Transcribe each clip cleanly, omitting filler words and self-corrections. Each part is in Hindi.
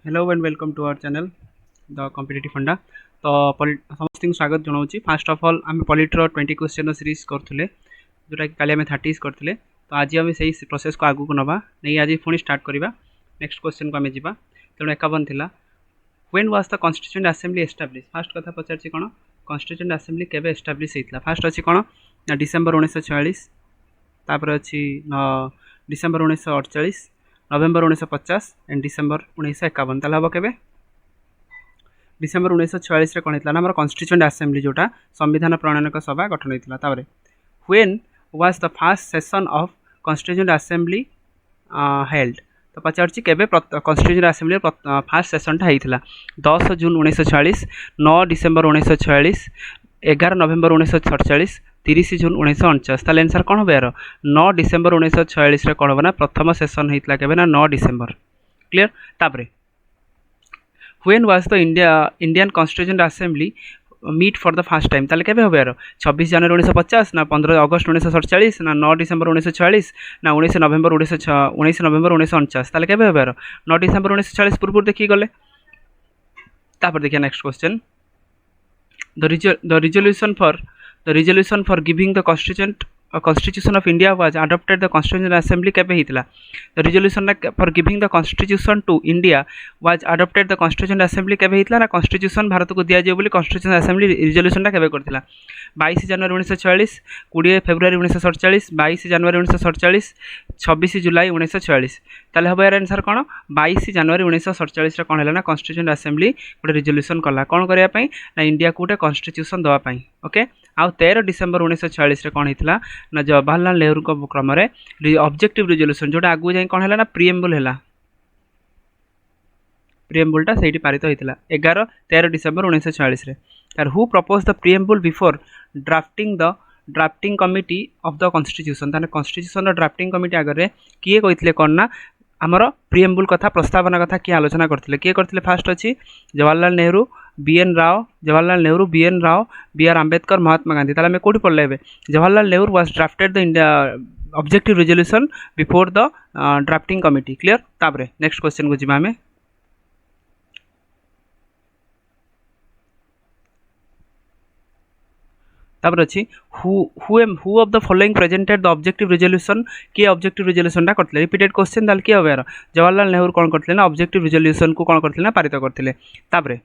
Hello and welcome to our channel the competitive funda. तो समस्त स्वागत जनाऊँ। फास्ट ऑफ ऑल आम पॉलिटर 20 क्वेश्चन सीरीज करुले जोटा कि काली आम 30 करते। तो आज आम से प्रोसेस को आगू नवा नहीं आज पुणी स्टार्ट करवा। नेक्स्ट क्वेश्चन को आम जा तेणु 51 थी when was the constituent assembly establish. Fast कथा पचार कौन कॉन्स्टिट्यूएंट असेंबली केवे एस्टाब्लिश होता। फास्ट अच्छी कौन ना डिसेम्बर 1946 तापर अच्छी डिसेम्बर 1948 नवेम्बर 1950 एंड डिसेम्बर 1951 ताल हम के डिसेम्बर 1946 कौन होता आम कॉन्स्टिट्यूएंट असेंबली जोटा संविधान प्रणयन सभा गठन होता। When was the fast session of constituent assembly held. तो पचार केवे कॉन्स्टिट्यूएंट असेंबली फास्ट सेशनटा होता 10 जून 1946 9 डिसेम्बर 1946 11 नवेम्बर 1947 30 जून 1949। ताल आंसर कौन हम यार 9 डिसेम्बर 1946 कौन हम ना प्रथम सेशन होता के ना 9 डिसेम्बर। क्लीयर। तापर when was the Indian constituent assembly meet for the first time. ताले केबे होबे यार 26 जनवरी 1950 ना 15 अगस्त 1947 ना 9 डिसेम्बर 1946 ना 19 नवेम्बर 1949। ताले केबे होबे यार 9 डिसेम्बर 1946 पूर्व देखी गले। तापर देखिए next question the resolution for giving the constitution of India was adopted the constitutional assembly केबे हितला। the resolution for giving the constitution to India was adopted the constitutional assembly केबे हितला ना constitution भारत को दिया जाय बोली constitutional assembly resolution टा केबे करथिला 22 जनवरी 1946 20 फेब्रुआरी 1947 22 जनवरी 1947 26 जुलाई 1946। ताले हम यार आंसर कौन 22 जनवरी 1947 कौन है ना कॉन्स्टिट्यूएंट असेंबली गोटे रिजोल्यूशन कला कौन करने ना इंडिया को गोटे कॉन्स्टिट्यूशन दवाई। ओके आउ 13 डिसेम्बर 1946 कौन होता ना जवाहरलाल नेहरू क्रम ऑब्जेक्टिव रिजोल्यूशन जोटा आगू जाए कौन है ना प्रिएम्बुल है प्रिएम्बुलटा से पारित होता 13 डिसेम्बर 1946 तार who proposed the preamble before drafting committee of the constitution. ताने कॉन्स्टिट्यूशन ड्राफ्टिंग कमिटी आगे किए कहते कौन ना आमर प्रिएम्बुल कथा प्रस्तावना कथा किए आलोचना करते किए करते फास्ट अच्छी Jawaharlal Nehru B N Rao B R Ambedkar Mahatma Gandhi. ताले आम कौटी पढ़ले Jawaharlal Nehru was drafted the India objective resolution before the drafting committee. Clear. तापर नेक्स्ट क्वेश्चन को जीवा तापर अच्छी who of the following presented the objective resolution किए ऑब्जेक्टिव रिजोल्यूशन करते रिपीटेड क्वेश्चन ताल किए हम यार जवाहरलाल नेहरू कौन करते ना ऑब्जेक्टिव रिजोल्यूशन को कौन करते ना पारित करते। तापर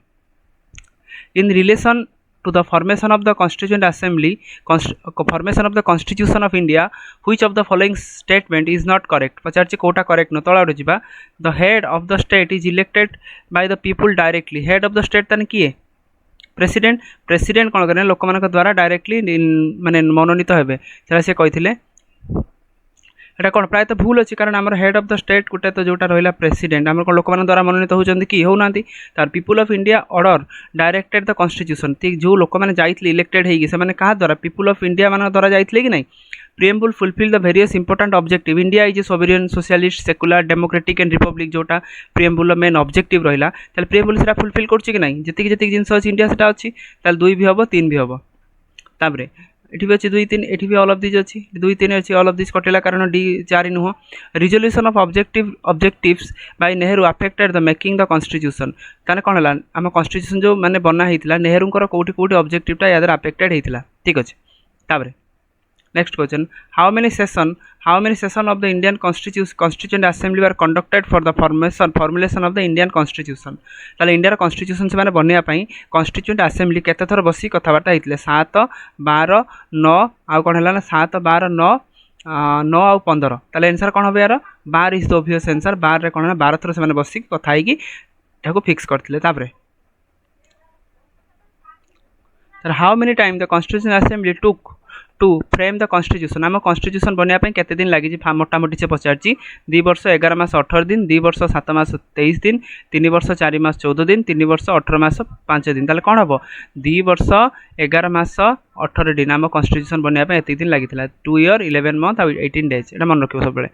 in relation to the formation of the constituent assembly formation of the constitution of India which of the following statement is not correct. पचार कोटा करेक्ट न तला जा the head of the state is elected by the people directly. Head of the state ताने किए प्रेसिडेंट कौन करें लोक मान द्वारा डायरेक्टली माने मनोनीत हेबे से कहते एटा कौन प्रायतः भूल अच्छी कारण आम हेड ऑफ द स्टेट गोटे तो जोटा रहा प्रेसिडेंट आम लोक मान द्वारा मनोनीत होती कि होना तार people of India order directed the constitution जो लोक मैंने जाते इलेक्टेड होगी क्या द्वारा पीपुल ऑफ इंडिया मान द्वारा जाते कि नहीं preamble fulfil the various important objective India is a sovereign socialist secular democratic and republic जोटा प्रिएम्बुल मेन ऑब्जेक्टिव रहा ताल प्रिएम्बुल से फुलफिल कर नहीं जी जिन अच्छी इंडिया से अच्छी ताल 2 भी हम 3 भी हम। तापर ये भी अच्छी 2 3 ये भी ऑल ऑफ दिस अच्छी 2 3 अच्छी ऑल ऑफ दिस कटेला कारण डी 4 नुह। Resolution of objectives by Nehru affected the making the constitution. ताने कौन है आम कॉन्स्टिट्यूशन जो मैंने बना होता नेहरूंकर कौटी कौटी ऑब्जेक्टिवटा याद अफेक्टेड होता। ठीक अच्छे। तापर next question how many session of the Indian constituent assembly are conducted for the formulation of the Indian constitution. ताले इंडिया कॉन्स्टिट्यूशन से बनवाई कॉन्स्टिट्यूएंट असेंबली केते थर बसी कथबार्ता होते 7 12 9 आउ कौन है ना 7 12 9 9 आउ 15। ताले आंसर कौन हम यार 12 इज द ऑब्वियस आंसर 12 कौन है 12 थर से बसिक कथा हो फिक्स करते। How many time the constitution assembly took to frame the constitution आम कॉन्स्टिट्यूशन बनवाई केते दिन लगी मोटामोटी से पचार 2 वर्ष 11 मास 18 दिन 2 वर्ष 7 मास 23 दिन 3 वर्ष 4 मास 14 दिन 3 वर्ष 18 मास 5 दिन। ताले कौन हम 2 वर्ष 11 मास 18 दिन आम कॉन्स्टिट्यूशन बनवाई एत दिन लगी 2 ईयर 11 मंथ आ 18 डेज एटा मन रखियो सब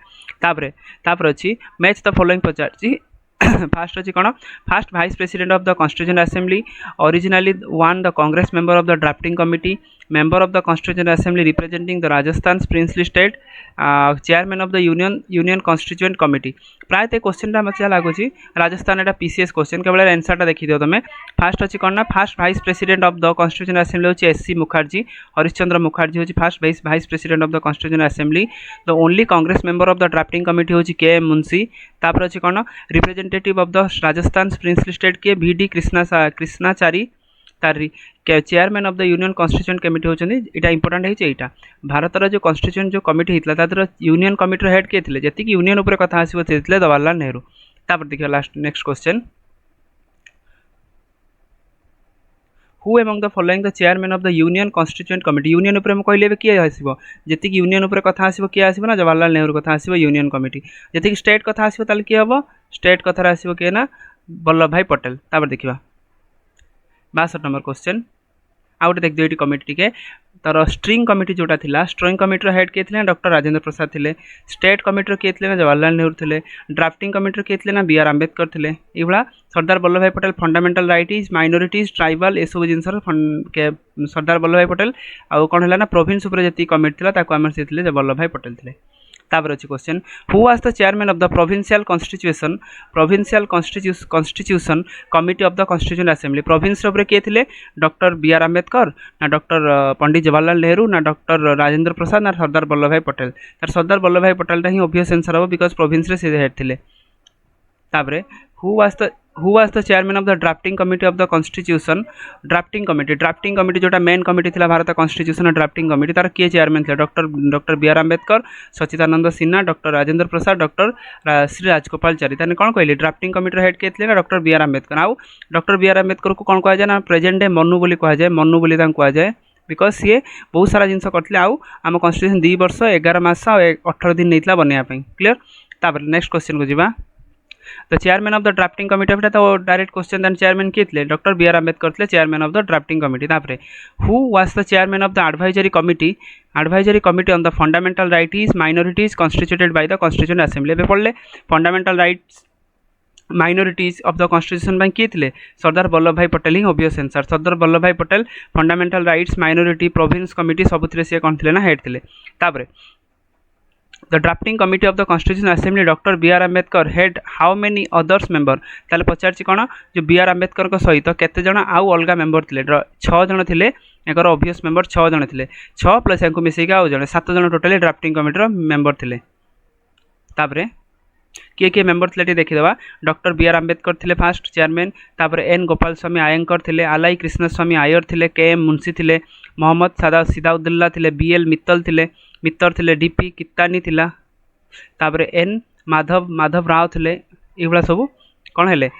तापर अच्छी match the following Pachar fast अच्छी कौन fast vice president of the constituent assembly originally one the Congress member of the drafting committee member of the Constituent Assembly representing the Rajasthan princely state, chairman of the Union Constituent Committee. प्रायः क्वेश्चन टा मत लगुच राजस्थान एटा पीसीएस क्वेश्चन केवल आंसर देखी दियो तुम फास्ट अच्छी कौन ना first vice president of the constitution assembly होची एससी मुखर्जी हरिश्चंद्र मुखर्जी होची first vice president of the constitution assembly the only Congress member of the drafting committee होची के एम मुंशी तापर अच्छी कौन representative of the Rajasthan princely state K V D Krishnachari तारी chairman of the union constituent committee होचंदी इटा इंपोर्टेंट है एटा भारतर जो कॉन्स्टिट्यूएंट जो कमिटी हितला तादर यूनियन कमिटी हेड के थिले जति कि यूनियन ऊपर कथा आसीबो थिले जवाहरलाल नेहरू तापर देखियो last next question who among the following the chairman of the union constituent committee union ऊपर हम कहले किए आसीबो जति कि यूनियन ऊपर कथा आसीबो किए आसीबो ना जवाहरलाल नेहरू कथा आसीबो यूनियन कमिटी जति कि स्टेट कथा आसीबो ताले किए हबो स्टेट कथा आसीबो किए ना वल्लभ भाई पटेल तापर देखिबा 62 नंबर क्वेश्चन आउ देख दियो कमिटी के तार स्ट्रिंग कमिटी जोटा थिला स्ट्रिंग कमिटी हेड किए थे डॉक्टर राजेंद्र प्रसाद थिले स्टेट कमिटी किए थे ना जवाहरलाल नेहरू थिले ड्राफ्टिंग कमिटी किए थे ना बी आर आंबेडकर थिले ये सरदार वल्लभ भाई Patel fundamental rights minorities tribal ये सब जिनस सरदार वल्लभ भाई पटेल आउ कौन है ना प्रोविंस उपर जी कमिटी था आम से वल्लभ भाई पटेल थिले तापर अच्छी question who was the chairman of the provincial constitution committee of the constituent assembly province रे किए थे डॉक्टर बी आर आंबेडकर ना डॉक्टर पंडित जवाहरलाल नेहरू ना डॉक्टर राजेंद्र प्रसाद ना सरदार वल्लभ भाई पटेल तार सरदार वल्लभ भाई पटेल ही ऑब्वियस आंसर हम बिकॉज प्रोविंस रे से हेड थे तापर who was the chairman of the drafting committee of the constitution drafting committee जोटा मेन कमिटी थिला भारत कॉन्स्टिट्यूशन ड्राफ्टिंग कमिटी तार किए चेयरमैन थे doctor B R Ambedkar Sachchidananda Sinha doctor Rajendra Prasad doctor Shri Rajagopalachari ताने कौन कहले ड्राफ्टिंग कमिटी हेड किए थे ना डॉक्टर बी आर आंबेडकर आउ डॉक्टर बी आर आंबेडकर को कौन कहा जाए ना प्रेजेंट डे मनु बोली कहा जाए मनु बोली कहा जाए बिकज सी बहुत सारा जिन करते आउ आम कॉन्स्टिट्यूशन 2 वर्ष 11 मास 18 दिन नहीं बनायापी क्लीयर तापर नेक्स्ट क्वेश्चन को जीवा the chairman of the drafting committee of तो डायरेक्ट क्वेश्चन देन चेयरमैन किए थे डॉक्टर बी आर आंबेडकर थे chairman of the drafting committee तापर who was the chairman of the advisory committee on the fundamental rights minorities constituted by the constituent assembly ए पढ़ले fundamental rights minorities of the constitution किए थे सरदार वल्लभ भाई पटेल ही ऑब्वियस आंसर सरदार वल्लभ भाई Patel fundamental rights minority province committee सबुत सी कौन थे ना हेड थे तापर the drafting committee of the constitution assembly doctor B R Ambedkar head how many others member ताले पचार कौन जो बी आर आंबेडकर सहित केते जण आउ अलग मेंबर थे 6 जण थे एक ऑब्वियस मेंबर 6 जण थे 6 प्लस या मिसेक आउ जड़े 7 जण टोटाली ड्राफ्टिंग कमिटी मेंबर थे तापर किए किए मेंबर थे देखीदे डॉक्टर बी आर आंबेडकर थे फास्ट चेयरमैन तापर एन गोपाल स्वामी आयंकर थे आलाई कृष्णस्वामी आयर थे के एम मुंशी थे मोहम्मद सिदाउद्दौला थे बी एल मित्तर थे डीपी कित्तानी थिला तापर एन माधव राव थे ये सब कौन है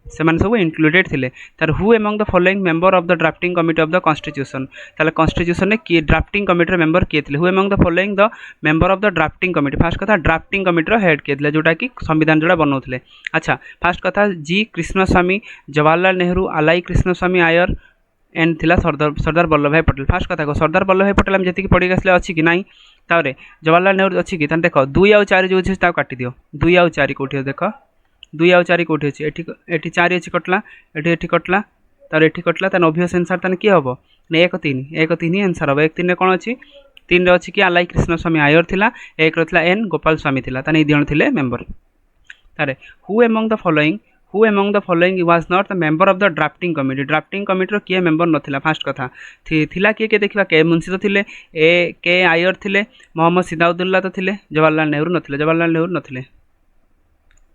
से सब इंक्लूडेड थे तार who among the following member of the drafting committee of the constitution ताले कॉन्स्टिट्यूशन ने ड्राफ्टिंग कमिटी मेंबर किए थे who among the following the member of the drafting committee fast कथा ड्राफ्टिंग कमिटी हेड किए थे जोटा कि संविधान जोड़ा बनाऊे अच्छा फास्ट कथा जी कृष्णस्वामी जवाहरलाल नेहरू आलाई कृष्णस्वामी आयर एंड थिला सरदार वल्लभ भाई पटेल फास्ट कथा सरदार वल्लभ भाई पटेल आम जी पढ़ी आसले अच्छी कि ना तापर जवाहरलाल नेहरू अच्छी कि देख 2 और 4 जो अच्छे काटी दियो 2 और 4 कौटी देख 2 और 4 कौटी अच्छे एटी 4 अच्छी कटला एटी कटला तार एटी कटला तार ऑब्वियस आंसर ताने किए हम 1 3 आंसर हम 1 3 कौन अच्छी 3 अच्छी कि आलाई कृष्णस्वामी आयर थिला 1 रहा एन गोपाल स्वामी थिला ताने दिजण थिले मेंबर तारे who among the following was not the member of the drafting committee किए मेंबर नथिला फास्ट कथा थिला किए देखा के मुंशी तो थे ए के आयर थे मोहम्मद सिदाउद्दौला तो थे जवाहरलाल नेहरू नथिले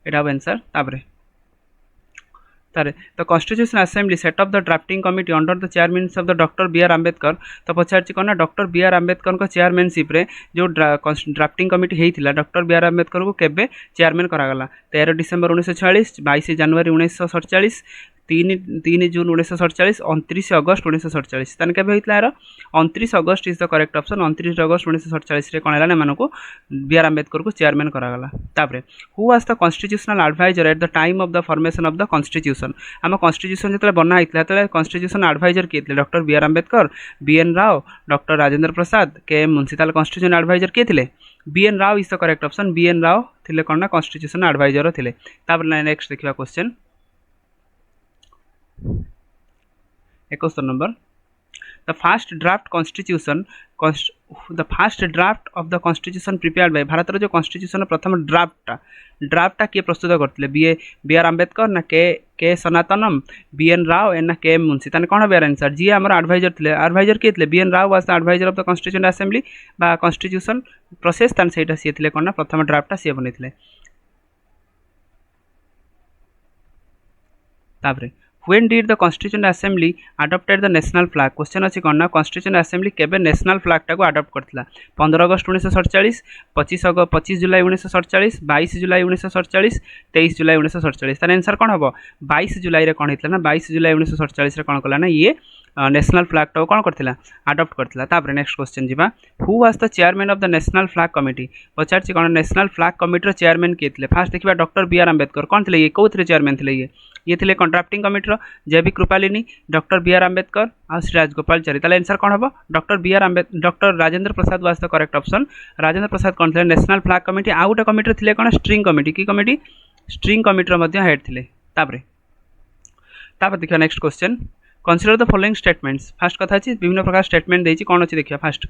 एटा आंसर तापर the constitution assembly set of the drafting committee under the chairmanship of the doctor B R Ambedkar तो पचार कौन ना doctor B R Ambedkar chairmanship रे जो ड्राफ्टिंग कमिटी होता डॉक्टर बी आर आंबेडकर को केबे चेयरमैन करागला 13 डिसेम्बर 1946 22 जनवरी 1947 3 जून 1947 29 अगस्त 1947 ताने केबे होइतला यार 29 अगस्त इज द करेक्ट ऑप्शन 29 अगस्त 1947 रे कोन हला ने को बी आर आंबेडकर को चेयरमैन करागला तापर who was the constitutional adviser at the time of the formation of the constitution आम कॉन्स्टिट्यूशन जो बना होता कॉन्स्टिट्यूशन एडवाइजर किए थे doctor B R Ambedkar B N Rao doctor Rajendra Prasad K M Munshi ताले कॉन्स्टिट्यूशन एडवाइजर किए थे B N Rao is the correct option B N Rao थे कौन ना कॉन्स्टिट्यूशन एडवाइजर थे तापर नेक्स्ट देखा question 71 number the first draft constitution the first draft of the constitution prepared by Bharat जो कॉन्स्टिट्यूशन प्रथम ड्राफ्टा किए प्रस्तुत करते बी आर आंबेडकर ना के सनातनम बी एन राव ना के एम मुंशी ताने कौन बेयर आंसर जी आम एडभाइजर थे एडभाइजर किए थे B N Rau was the adviser of the constituent assembly बा कॉन्स्टिट्यूशन प्रोसेस तान सेटा सी थे कौन ना प्रथम ड्राफ्टा सी बनी तापरे When did the Constituent Assembly adopted the national flag? Question अच्छी कौन ना Constituent Assembly केबे national flag टाको adopt करथिला 15 अगस्त 1947 25 जुलाई 1947 22 जुलाई 1947 23 जुलाई 1947 तार आंसर कौन हम 22 जुलाई रे कौन होता ना 22 जुलाई 1947 रे कौन कला ना ये नेशनल फ्लैग टाको कौन करथिला अडॉप्ट करथिला तापर नेक्स्ट क्वेश्चन जीवा who was the chairman of the national flag committee पचारछि कौन नेशनल फ्लैग कमिटी रो चेयरमैन किए थे फास्ट देखिबा डॉक्टर बी आर आंबेडकर कौन थे ये कोथरे चेयरमैन थे ये थे कंट्राक्टिंग कमिटी रो J B Kripalani doctor B R Ambedkar और श्री राजगोपालचारी ताले आंसर कौन हम doctor Rajendra Prasad was the correct option Rajendra Prasad कौन थे नेशनल फ्लैग कमिटी आउ गोटे कमिटी थे कौन स्ट्रिंग कमिटी की कमिटी स्ट्रिंग कमिटी रो हेड थे तापर देखिए next question consider the following statements fast कथा अच्छी विभिन्न प्रकार स्टेटमेंट देती कौन अच्छी देखिए फास्ट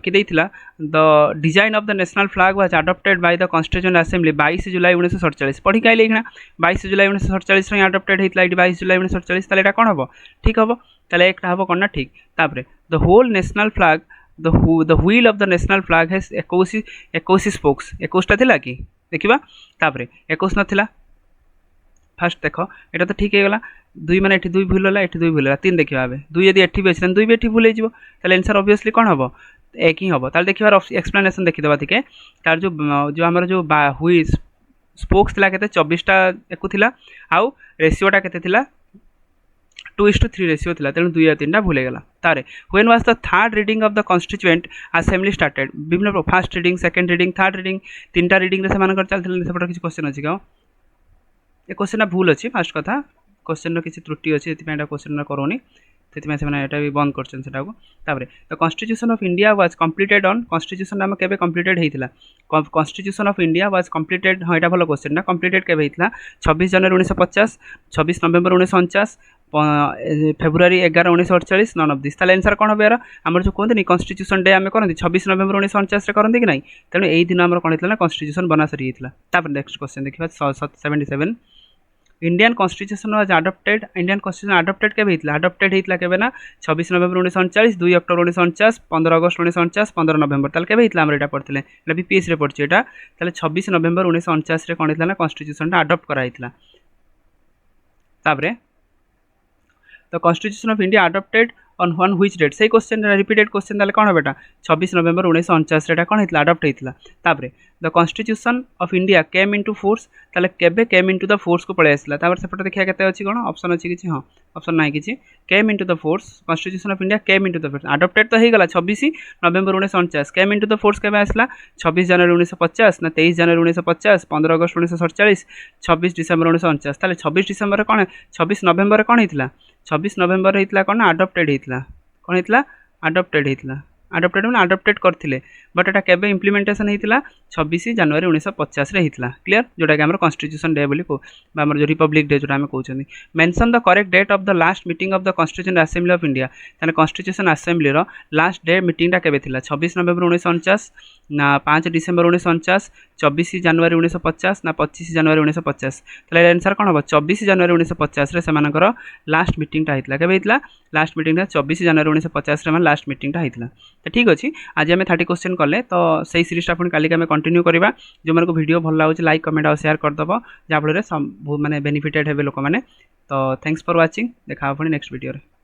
कि the design of the national flag was adopted by the constituent assembly 22 जुलाई 1947 पढ़ी के आइले 22 जुलाई 1947 रे अडॉप्टेड होता 22 जुलाई 1947 ताले एटा कौन हम ठीक हम ताले एकटा हम कौन ना ठीक तापरे the whole national flag the wheel of the national flag has 21 spokes 21टा थिला कि देखिबा तापरे 21 नथिला फास्ट देख एटा तो ठीक है गला दुई माने एठी दुई भूल होला एठी दुई भूल होला तीन देखिबा आबे दुई यदि एठी भी अछि दुई भी एठी भूल जाइबो ताले आंसर ऑब्वियसली कोन हबो एक ही हबो ताले देखिबार एक्सप्लेनेशन देखि देबा थिके तार जो हमर जो हुई स्पोक्स थिला केते 24टा एकु थिला आउ रेशियोटा केते थिला 2:3 रेशियो थिला तेनु 2 या 3टा भूल गेला तारे when was the third reading of the constituent assembly started विभिन्न first reading second reading third reading तीनटा रीडिंग रे समान कर चलथिले सेपटा किछ क्वेश्चन अछि गाओ ए क्वेश्चन भूल अच्छी फास्ट कथा क्वेश्चन किसी त्रुटि अच्छी क्वेश्चन करोनी से भी बंद कर the constitution of India was completed on constitution आम केबे कंप्लीटेड होता constitution of India was completed हाँ यहाँ भल क्वेश्चन ना कंप्लीटेड केबे होता 26 जनवरी 1950 26 November 1949 February 11 1948 none of this ताले आंसर कौन हम आम जो कहते कॉन्स्टिट्यूशन डे आम करते 26 नवेम्बर 1949 करते कि नहीं तेणु यही दिन आम कौन होता ना कॉन्स्टिट्यूशन बना सरी होता नेक्स्ट क्वेश्चन देखा 77 Indian constitution was adopted Indian constitution adopted केबे हितला अडॉप्टेड हितला केबे ना 26 नवेम्बर 1949 2 अक्टोबर 1949 15 अगस्त 1949 15 नवेम्बर ताले केबे हितला हमर एटा पढथिले एटा बीपीएस रे पढछि एटा ताले 26 नवेम्बर 1949 रे कोन हितला ना कॉन्स्टिट्यूशन टा अडॉप्ट करा हितला ताबरे the constitution of India adopted on which date से क्वेश्चन रिपीटेड क्वेश्चन ताले कोन बेटा 26 नवेम्बर 1949 रे कोन हितला अडॉप्ट हितला ताबरे the constitution of India came into force ताले केबे केम इनटू द फोर्स को पळे आसला तापर सेपट देखिया केते अछि कोन ऑप्शन अछि किछि हां ऑप्शन नाही किछि came into the force constitution of India came into the force adopted तो हे गला 26 November 1949 came into the force केबे आसला 26 जनवरी 1950 ना 23 जनवरी 1950 15 अगस्त 1947 26 डिसेंबर 1949 ताले 26 डिसेंबर कोन 26 नवेम्बर कोन हितला 26 नवेम्बर हितला कोन अडॉप्टेड हितला कोन हितला अडॉप्टेड हितला अडॉप्टेड मैंने अडॉप्टेड करथिले बट एटा केबे इंप्लीमेंटेशन हितला 26 जनवरी 1950 रे हितला क्लियर जोटा कि हमर कॉन्स्टिट्यूशन डे बोली को हमर जो रिपब्लिक डे जोटा हम कहउछनी mention the correct date of the last meeting of the constituent assembly of India ताने कॉन्स्टिट्यूशन असेंबली रो लास्ट डे मीटिंग टा केबे थिला 26 नवेम्बर 1949 ना 5 डिसेंबर 1949 24 जनवरी 1950 ना 25 जनवरी 1950 ताले आंसर कोन हो 24 जनवरी 1950 रे सेमानकर लास्ट मीटिंग टा हितला केबे हितला लास्ट मीटिंग टा 24 जनवरी 1950 रे मन लास्ट मीटिंग टा हितला तो ठीक अच्छे आज आम 30 क्वेश्चन कले तो सही सीरीज पुणी काली आम कंटिन्यू करवा जो मन को वीडियो भल लगे लाइक कमेंट और शेयर करदेव जहाँफल माने बेनिफिटेड हे लोक मैंने तो थैंक्स फॉर वाचिंग देखा पुणी नेक्स्ट वीडियो रे।